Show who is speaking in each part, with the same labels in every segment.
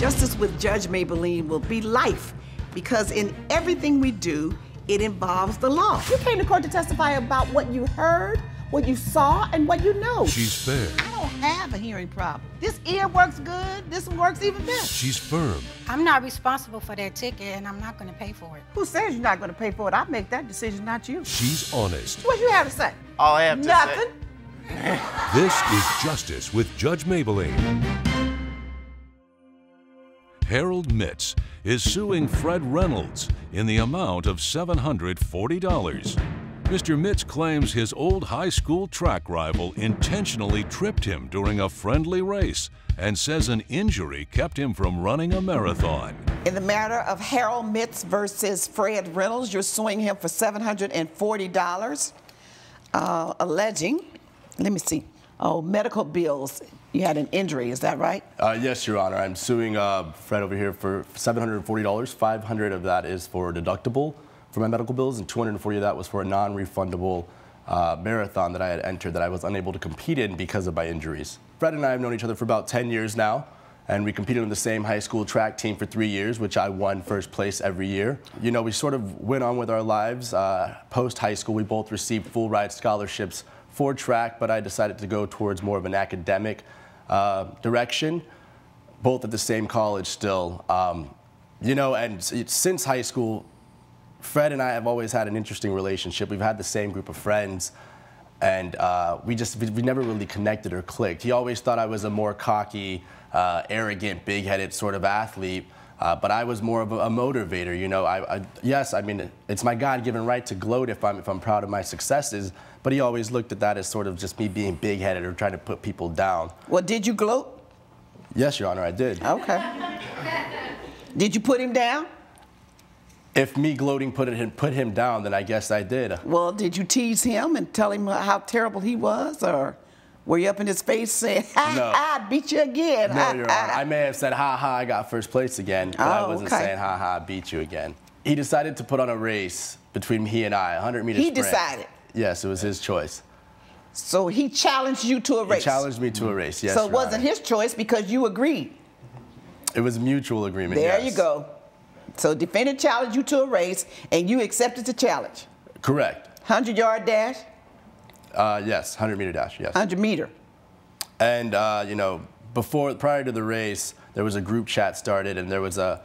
Speaker 1: Justice with Judge Mablean will be life, because in everything we do, it involves the law.
Speaker 2: You came to court to testify about what you heard, what you saw, and what you know.
Speaker 3: She's fair.
Speaker 2: I don't have a hearing problem. This ear works good, this one works even better.
Speaker 3: She's firm.
Speaker 4: I'm not responsible for that ticket, and I'm not going to pay for it.
Speaker 2: Who says you're not going to pay for it? I make that decision, not you.
Speaker 3: She's honest.
Speaker 2: What you have to say?
Speaker 5: All I have to
Speaker 2: Nothing.
Speaker 5: say.
Speaker 3: This is Justice with Judge Mablean. Harold Mitz is suing Fred Reynolds in the amount of $740. Mr. Mitz claims his old high school track rival intentionally tripped him during a friendly race and says an injury kept him from running a marathon.
Speaker 1: In the matter of Harold Mitz versus Fred Reynolds, you're suing him for $740, alleging, let me see, medical bills. You had an injury, is that right?
Speaker 5: Yes, Your Honor. I'm suing Fred over here for $740. $500 of that is for deductible for my medical bills, and $240 of that was for a non-refundable marathon that I had entered that I was unable to compete in because of my injuries. Fred and I have known each other for about 10 years now, and we competed on the same high school track team for 3 years, which I won first place every year. You know, we sort of went on with our lives. Post-high school, we both received full ride scholarships for track, but I decided to go towards more of an academic direction, both at the same college still. You know, and since high school, Fred and I have always had an interesting relationship. We've had the same group of friends, and we never really connected or clicked. He always thought I was a more cocky, arrogant, big-headed sort of athlete, but I was more of a motivator. You know, yes, I mean, it's my God-given right to gloat if I'm proud of my successes, but he always looked at that as sort of just me being big-headed or trying to put people down.
Speaker 1: Well, did you gloat?
Speaker 5: Yes, Your Honor, I did.
Speaker 1: Okay. Did you put him down?
Speaker 5: If me gloating put him down, then I guess I did.
Speaker 1: Well, did you tease him and tell him how terrible he was, or were you up in his face saying,
Speaker 5: No.
Speaker 1: I beat you again?
Speaker 5: No, Your Honor. I may have said, ha ha, I got first place again, but I wasn't saying, ha ha, I beat you again. He decided to put on a race between he and I, a 100-meter sprint.
Speaker 1: He decided?
Speaker 5: Yes, it was his choice.
Speaker 1: So he challenged you to a race?
Speaker 5: He challenged me to a race, yes,
Speaker 1: So it wasn't his choice because you agreed?
Speaker 5: It was a mutual agreement,
Speaker 1: There
Speaker 5: yes.
Speaker 1: you go. So defendant challenged you to a race, and you accepted the challenge?
Speaker 5: Correct.
Speaker 1: 100-yard dash?
Speaker 5: Yes, 100-meter dash, yes.
Speaker 1: 100-meter.
Speaker 5: And, you know, prior to the race, there was a group chat started, and there was a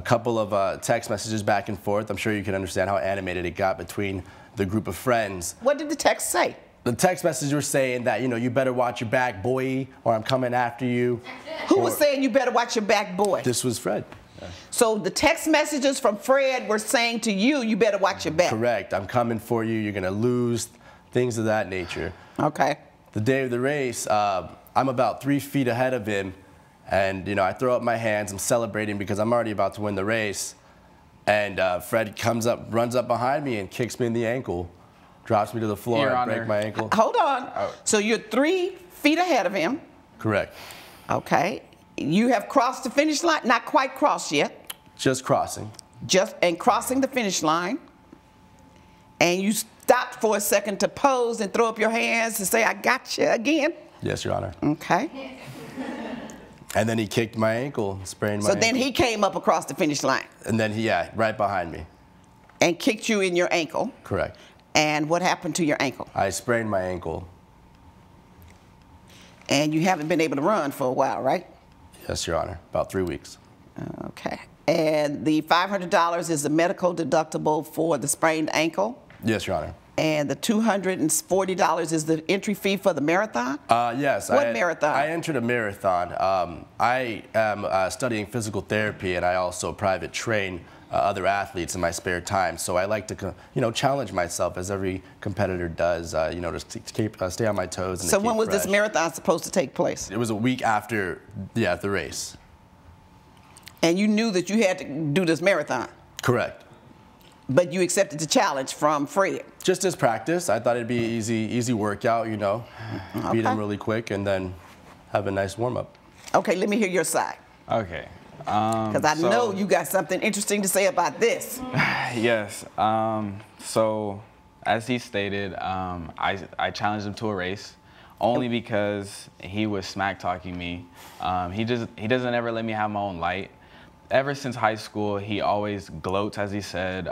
Speaker 5: couple of text messages back and forth. I'm sure you can understand how animated it got between the group of friends.
Speaker 1: What did the text say?
Speaker 5: The text messages were saying that, you know, you better watch your back, boy, or I'm coming after you.
Speaker 1: Who was saying you better watch your back, boy?
Speaker 5: This was Fred.
Speaker 1: So the text messages from Fred were saying to you, you better watch your back.
Speaker 5: Correct. I'm coming for you. You're going to lose, things of that nature.
Speaker 1: Okay.
Speaker 5: The day of the race, I'm about 3 feet ahead of him, and, you know, I throw up my hands. I'm celebrating because I'm already about to win the race. And Fred comes up, runs up behind me and kicks me in the ankle, drops me to the floor and break my ankle.
Speaker 1: Hold on. Oh. So you're 3 feet ahead of him.
Speaker 5: Correct.
Speaker 1: Okay. You have crossed the finish line, not quite crossed yet.
Speaker 5: Just crossing.
Speaker 1: And crossing the finish line. And you stopped for a second to pose and throw up your hands and say, I got you again?
Speaker 5: Yes, Your Honor.
Speaker 1: Okay.
Speaker 5: And then he kicked my ankle, sprained my ankle.
Speaker 1: So then he came up across the finish line.
Speaker 5: And then right behind me.
Speaker 1: And kicked you in your ankle.
Speaker 5: Correct.
Speaker 1: And what happened to your ankle?
Speaker 5: I sprained my ankle.
Speaker 1: And you haven't been able to run for a while, right?
Speaker 5: Yes, Your Honor. About 3 weeks.
Speaker 1: Okay. And the $500 is the medical deductible for the sprained ankle?
Speaker 5: Yes, Your Honor.
Speaker 1: And the $240 is the entry fee for the marathon?
Speaker 5: Yes.
Speaker 1: What marathon?
Speaker 5: I entered a marathon. I am studying physical therapy, and I also private train other athletes in my spare time. So I like to, you know, challenge myself as every competitor does, you know, to keep, stay on my toes. And
Speaker 1: so when was this marathon supposed to take place?
Speaker 5: It was a week after, the race.
Speaker 1: And you knew that you had to do this marathon?
Speaker 5: Correct.
Speaker 1: But you accepted the challenge from Fred?
Speaker 5: Just as practice. I thought it'd be easy workout, you know, beat him really quick and then have a nice warm-up.
Speaker 1: Okay, let me hear your side.
Speaker 6: Okay.
Speaker 1: Because I know you got something interesting to say about this.
Speaker 6: Yes. So, as he stated, I challenged him to a race only because he was smack talking me. He doesn't ever let me have my own light. Ever since high school, he always gloats, as he said.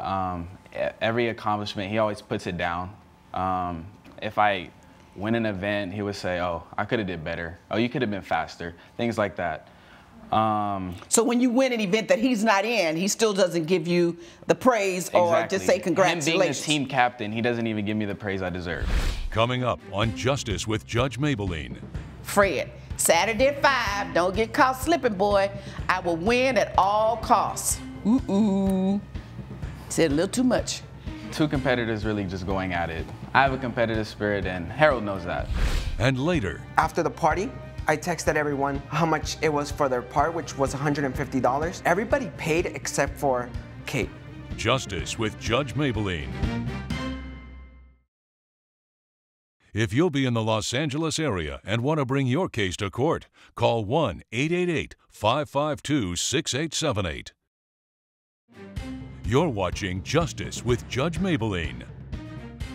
Speaker 6: Every accomplishment, he always puts it down. If I win an event, he would say, "Oh, I could have did better. Oh, you could have been faster." Things like that.
Speaker 1: So when you win an event that he's not in, he still doesn't give you the praise or just say congratulations.
Speaker 6: Him being the team captain, he doesn't even give me the praise I deserve.
Speaker 3: Coming up on Justice with Judge Mablean.
Speaker 1: Fred, Saturday at 5, don't get caught slipping, boy. I will win at all costs. Ooh. Said a little too much.
Speaker 6: Two competitors really just going at it. I have a competitive spirit, and Harold knows that.
Speaker 3: And later.
Speaker 7: After the party, I texted everyone how much it was for their part, which was $150. Everybody paid except for Kate.
Speaker 3: Justice with Judge Mablean. If you'll be in the Los Angeles area and want to bring your case to court, call 1-888-552-6878. You're watching Justice with Judge Mablean.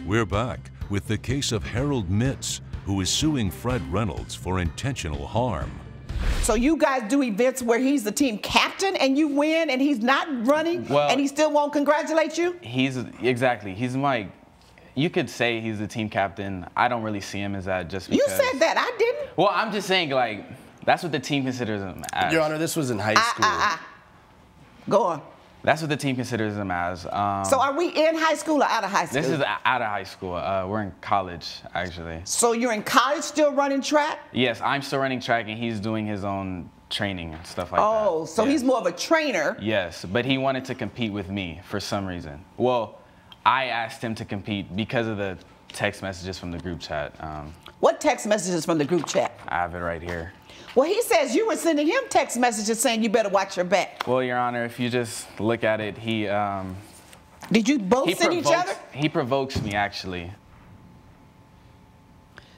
Speaker 3: We're back with the case of Harold Mitz, who is suing Fred Reynolds for intentional harm.
Speaker 1: So you guys do events where he's the team captain and you win and he's not running and he still won't congratulate you?
Speaker 6: Exactly. He's my, you could say he's the team captain. I don't really see him as that just because.
Speaker 1: You said that, I didn't.
Speaker 6: Well, I'm just saying, like, that's what the team considers him as.
Speaker 5: Your Honor, this was in high school.
Speaker 1: Go on.
Speaker 6: That's what the team considers him as.
Speaker 1: So are we in high school or out of high school?
Speaker 6: This is out of high school. We're in college, actually.
Speaker 1: So you're in college still running track?
Speaker 6: Yes, I'm still running track, and he's doing his own training and stuff like that.
Speaker 1: Oh, so he's more of a trainer.
Speaker 6: Yes, but he wanted to compete with me for some reason. Well, I asked him to compete because of the text messages from the group chat.
Speaker 1: What text messages from the group chat?
Speaker 6: I have it right here.
Speaker 1: Well, he says you were sending him text messages saying you better watch your back.
Speaker 6: Well, Your Honor, if you just look at it, he...
Speaker 1: Did you both send each other?
Speaker 6: He provokes me, actually.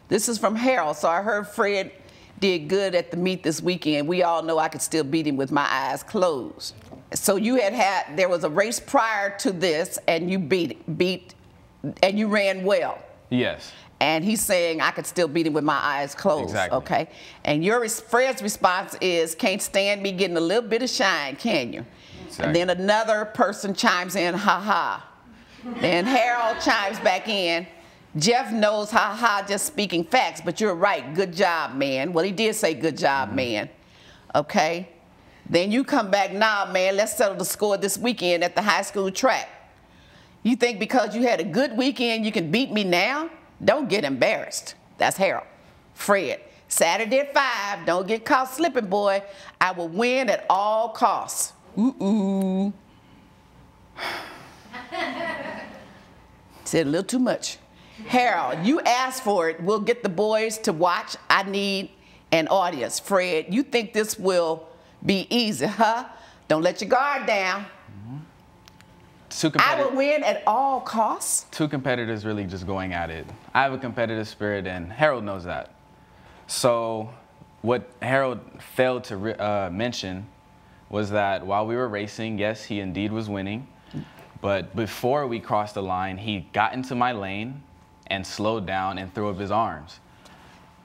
Speaker 1: This is from Harold. So I heard Fred did good at the meet this weekend. We all know I could still beat him with my eyes closed. So you there was a race prior to this and you and you ran well.
Speaker 6: Yes.
Speaker 1: And he's saying I could still beat him with my eyes closed. Exactly. Okay. And Fred's response is, can't stand me getting a little bit of shine, can you? Exactly. And then another person chimes in, ha ha. Then Harold chimes back in, Jeff knows, ha ha, just speaking facts, but you're right, good job, man. Well, he did say good job, man. Okay. Then you come back, nah, man, let's settle the score this weekend at the high school track. You think because you had a good weekend you can beat me now? Don't get embarrassed. That's Harold. Fred, Saturday at 5, don't get caught slipping, boy. I will win at all costs. Ooh. Said a little too much. Harold, you asked for it. We'll get the boys to watch. I need an audience. Fred, you think this will be easy, huh? Don't let your guard down. I will win at all costs.
Speaker 6: Two competitors really just going at it. I have a competitive spirit, and Harold knows that. So what Harold failed to mention was that while we were racing, yes, he indeed was winning. But before we crossed the line, he got into my lane and slowed down and threw up his arms.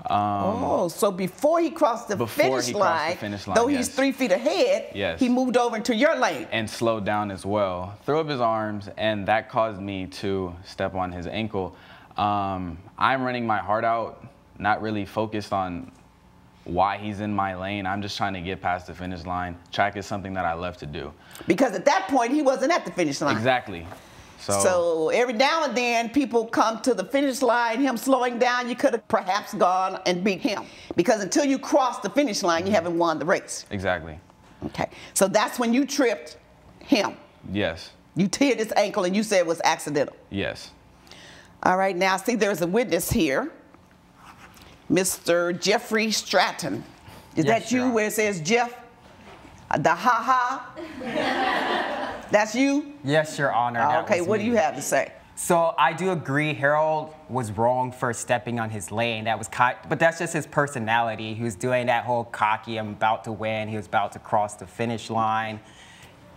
Speaker 1: So before he crossed the finish line, though he's 3 feet ahead, he moved over into your lane.
Speaker 6: And slowed down as well. Threw up his arms, and that caused me to step on his ankle. I'm running my heart out, not really focused on why he's in my lane. I'm just trying to get past the finish line. Track is something that I love to do.
Speaker 1: Because at that point, he wasn't at the finish line.
Speaker 6: Exactly.
Speaker 1: So every now and then, people come to the finish line, him slowing down, you could have perhaps gone and beat him. Because until you cross the finish line, you haven't won the race.
Speaker 6: Exactly.
Speaker 1: Okay. So that's when you tripped him.
Speaker 6: Yes.
Speaker 1: You teared his ankle and you said it was accidental.
Speaker 6: Yes.
Speaker 1: All right. Now, see, there's a witness here. Mr. Jeffrey Stratton. Is that you where it says Jeff? The ha-ha? That's you?
Speaker 8: Yes, Your Honor.
Speaker 1: Okay, what do you have to say?
Speaker 8: So I do agree Harold was wrong for stepping on his lane. But that's just his personality. He was doing that whole cocky, I'm about to win. He was about to cross the finish line.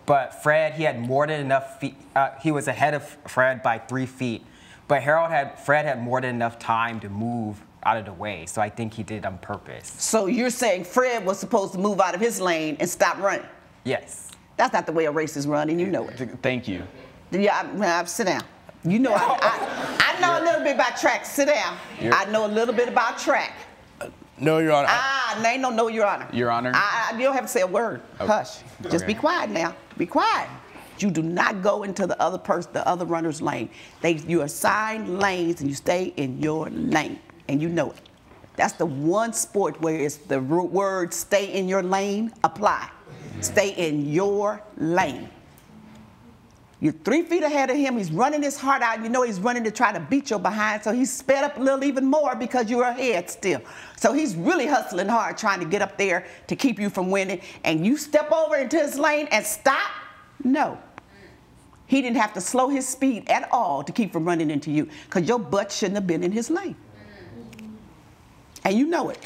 Speaker 8: But Fred, he had more than enough feet. He was ahead of Fred by 3 feet. But Fred had more than enough time to move out of the way. So I think he did it on purpose.
Speaker 1: So you're saying Fred was supposed to move out of his lane and stop running?
Speaker 8: Yes.
Speaker 1: That's not the way a race is run, and you know it.
Speaker 6: Thank you.
Speaker 1: Yeah, sit down. You know, I know a little bit about track. Sit down. I know a little bit about track.
Speaker 5: No, Your Honor.
Speaker 1: They don't know, Your Honor.
Speaker 6: Your Honor.
Speaker 1: You don't have to say a word.
Speaker 6: Okay.
Speaker 1: Hush. Just be quiet now. Be quiet. You do not go into the other runner's lane. You assign lanes and you stay in your lane, and you know it. That's the one sport where it's the word "stay in your lane" apply. Stay in your lane. You're 3 feet ahead of him. He's running his heart out. You know he's running to try to beat your behind, so he's sped up a little even more because you're ahead still. So he's really hustling hard trying to get up there to keep you from winning, and you step over into his lane and stop? No. He didn't have to slow his speed at all to keep from running into you because your butt shouldn't have been in his lane. And you know it.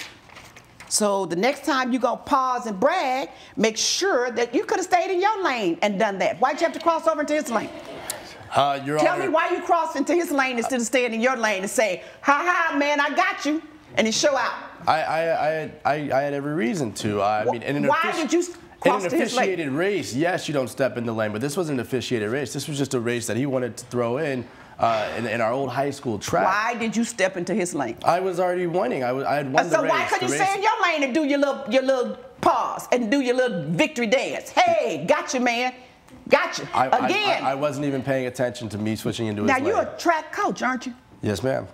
Speaker 1: So the next time you're going to pause and brag, make sure that you could have stayed in your lane and done that. Why'd you have to cross over into his lane?
Speaker 5: Your
Speaker 1: Tell
Speaker 5: Honor,
Speaker 1: me why you crossed into his lane instead of staying in your lane and say, ha ha, man, I got you, and then show out.
Speaker 5: I had every reason to. I mean,
Speaker 1: why did you cross
Speaker 5: in
Speaker 1: to
Speaker 5: an
Speaker 1: his lane?
Speaker 5: officiated race, yes, you don't step in the lane, but this wasn't an officiated race. This was just a race that he wanted to throw in our old high school track.
Speaker 1: Why did you step into his lane?
Speaker 5: I was already winning. I had won the
Speaker 1: So
Speaker 5: race.
Speaker 1: why couldn't you stay in your lane and do your little pause and do your little victory dance? Hey, gotcha, man. Gotcha. Again.
Speaker 5: I wasn't even paying attention to me switching into his lane.
Speaker 1: Now, you're a track coach, aren't you?
Speaker 5: Yes, ma'am.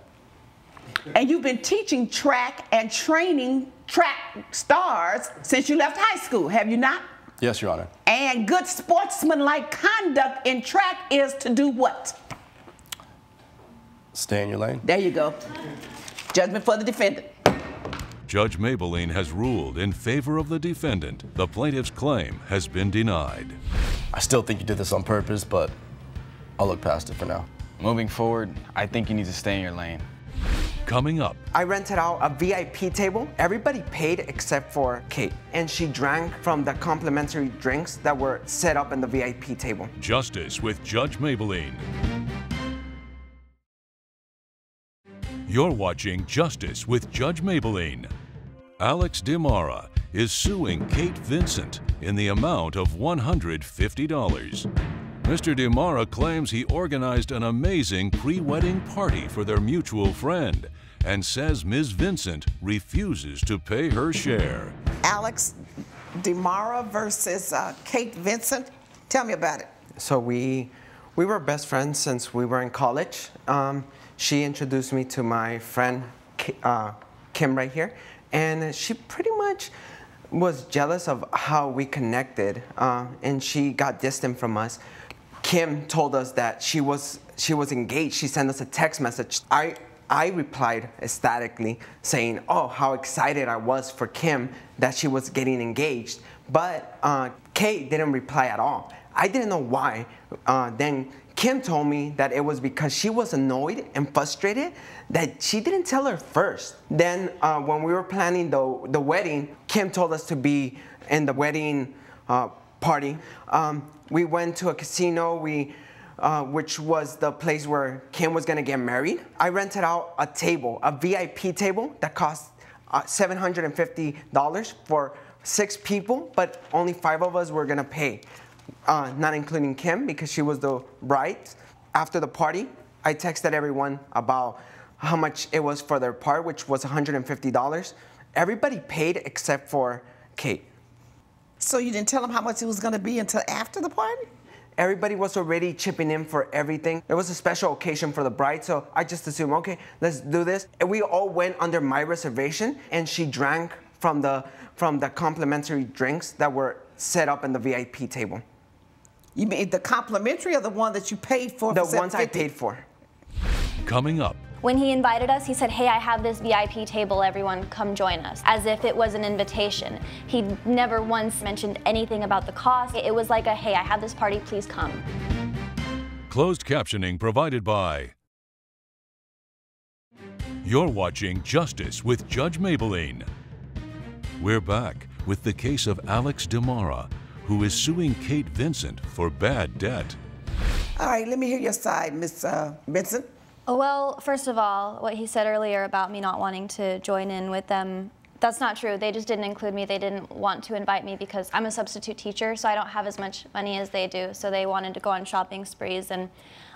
Speaker 1: And you've been teaching track and training track stars since you left high school, have you not?
Speaker 5: Yes, Your Honor.
Speaker 1: And good sportsmanlike conduct in track is to do what?
Speaker 5: Stay in your lane.
Speaker 1: There you go. Judgment for the defendant.
Speaker 3: Judge Mablean has ruled in favor of the defendant. The plaintiff's claim has been denied.
Speaker 5: I still think you did this on purpose, but I'll look past it for now.
Speaker 6: Moving forward, I think you need to stay in your lane.
Speaker 3: Coming up,
Speaker 7: I rented out a VIP table. Everybody paid except for Kate, and she drank from the complimentary drinks that were set up in the VIP table.
Speaker 3: Justice with Judge Mablean. You're watching Justice with Judge Mablean. Alex DeMara is suing Kate Vincent in the amount of $150. Mr. DeMara claims he organized an amazing pre-wedding party for their mutual friend and says Ms. Vincent refuses to pay her share.
Speaker 1: Alex DeMara versus Kate Vincent. Tell me about it.
Speaker 7: So we were best friends since we were in college. She introduced me to my friend Kim right here, and she pretty much was jealous of how we connected, and she got distant from us. Kim told us that she was engaged. She sent us a text message. I replied ecstatically saying, oh, how excited I was for Kim that she was getting engaged. But Kate didn't reply at all. I didn't know why. Then Kim told me that it was because she was annoyed and frustrated that she didn't tell her first. Then when we were planning the wedding, Kim told us to be in the wedding party. We went to a casino, which was the place where Kim was gonna get married. I rented out a table, a VIP table that cost $750 for 6 people, but only 5 of us were gonna pay. Not including Kim because she was the bride. After the party, I texted everyone about how much it was for their part, which was $150. Everybody paid except for Kate.
Speaker 1: So you didn't tell them how much it was going to be until after the party?
Speaker 7: Everybody was already chipping in for everything. It was a special occasion for the bride, so I just assumed, okay, let's do this. And we all went under my reservation, and she drank from the complimentary drinks that were set up in the VIP table.
Speaker 1: You mean the complimentary or the one that you paid for?
Speaker 7: The ones I paid for.
Speaker 3: Coming up.
Speaker 9: When he invited us, he said, hey, I have this VIP table, everyone come join us, as if it was an invitation. He never once mentioned anything about the cost. It was like a, hey, I have this party, please come.
Speaker 3: Closed captioning provided by. You're watching Justice with Judge Mablean. We're back with the case of Alex DeMara, who is suing Kate Vincent for bad debt.
Speaker 1: All right, let me hear your side, Miss Vincent.
Speaker 9: Well, first of all, what he said earlier about me not wanting to join in with them, that's not true. They just didn't include me. They didn't want to invite me because I'm a substitute teacher, so I don't have as much money as they do. So they wanted to go on shopping sprees, and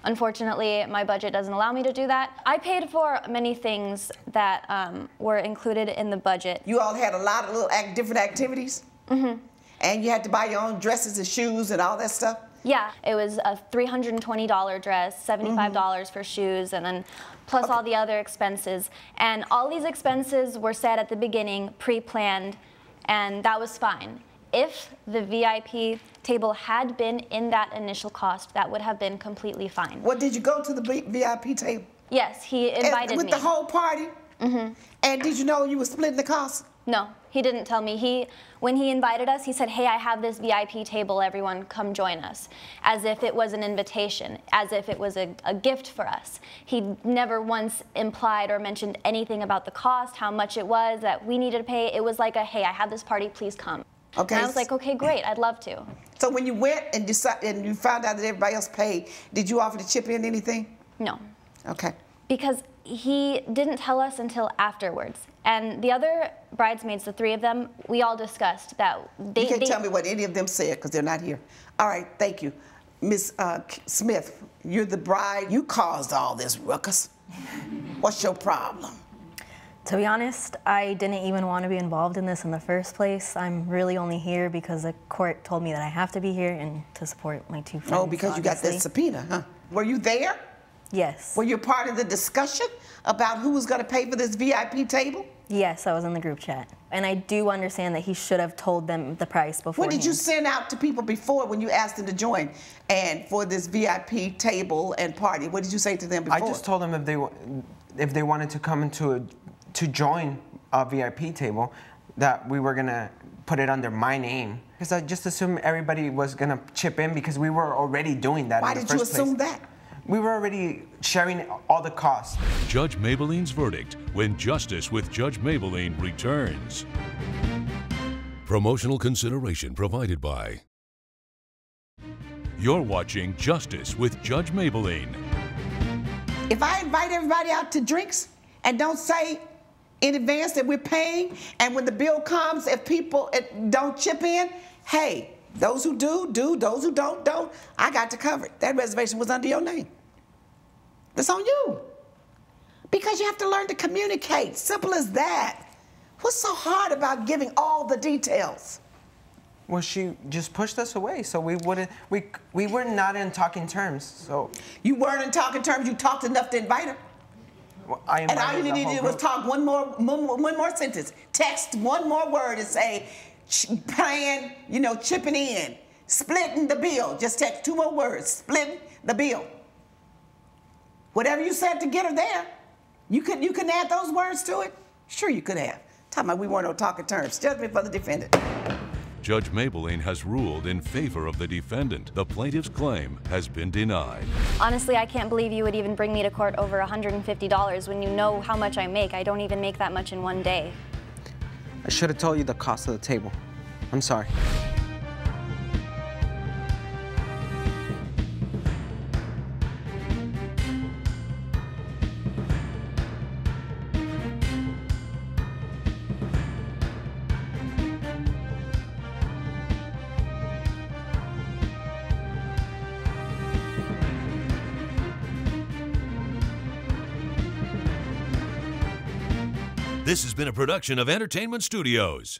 Speaker 9: unfortunately, my budget doesn't allow me to do that. I paid for many things that were included in the budget.
Speaker 1: You all had a lot of little different activities? Mm-hmm. And you had to buy your own dresses and shoes and all that stuff?
Speaker 9: Yeah, it was a $320 dress, $75 for shoes, and then plus all the other expenses. And all these expenses were set at the beginning, pre-planned, and that was fine. If the VIP table had been in that initial cost, that would have been completely fine.
Speaker 1: Well, did you go to the VIP table?
Speaker 9: Yes, he invited me.
Speaker 1: With the whole party? Mm-hmm. And did you know you were splitting the cost?
Speaker 9: No, he didn't tell me. When he invited us, he said, hey, I have this VIP table, everyone come join us, as if it was an invitation, as if it was a gift for us. He never once implied or mentioned anything about the cost, how much it was, that we needed to pay. It was like a, hey, I have this party, please come. Okay. And I was like, okay, great, I'd love to. So when you went and you found out that everybody else paid, did you offer to chip in anything? No. Okay. Because he didn't tell us until afterwards. And the other bridesmaids, the three of them, we all discussed that they... You can't tell me what any of them said because they're not here. All right, thank you. Ms. Smith, you're the bride. You caused all this ruckus. What's your problem?
Speaker 10: To be honest, I didn't even want to be involved in this in the first place. I'm really only here because the court told me that I have to be here and to support my two friends. Oh, because obviously. You got that subpoena, huh? Were you there? Yes. Were you part of the discussion about who was going to pay for this VIP table? Yes, I was in the group chat. And I do understand that he should have told them the price before. What did you send out to people before when you asked them to join and for this VIP table and party? What did you say to them before?
Speaker 7: I just told them if they wanted to come to join a VIP table, that we were going to put it under my name. Because I just assumed everybody was going to chip in because we were already doing that in the first place. Why did you assume that? We were already sharing all the costs.
Speaker 3: Judge Mablean's verdict when Justice with Judge Mablean returns. Promotional consideration provided by... You're watching Justice with Judge Mablean.
Speaker 1: If I invite everybody out to drinks and don't say in advance that we're paying, and when the bill comes, if people don't chip in, hey, those who do, those who don't, I got to cover it. That reservation was under your name. That's on you. Because you have to learn to communicate. Simple as that. What's so hard about giving all the details?
Speaker 7: Well, she just pushed us away, so we were not in talking terms, so. You weren't in talking terms, you talked enough to invite her. Well, and all you needed to do was talk one more sentence. Text one more word and say, plan, chipping in, splitting the bill. Just text 2 more words, splitting the bill. Whatever you said to get her there, you could add those words to it? Sure you could have. Talking about we weren't on talking terms. Judgment for the defendant.
Speaker 3: Judge Mablean has ruled in favor of the defendant. The plaintiff's claim has been denied.
Speaker 9: Honestly, I can't believe you would even bring me to court over $150 when you know how much I make. I don't even make that much in one day.
Speaker 7: I should have told you the cost of the table. I'm sorry.
Speaker 3: This has been a production of Entertainment Studios.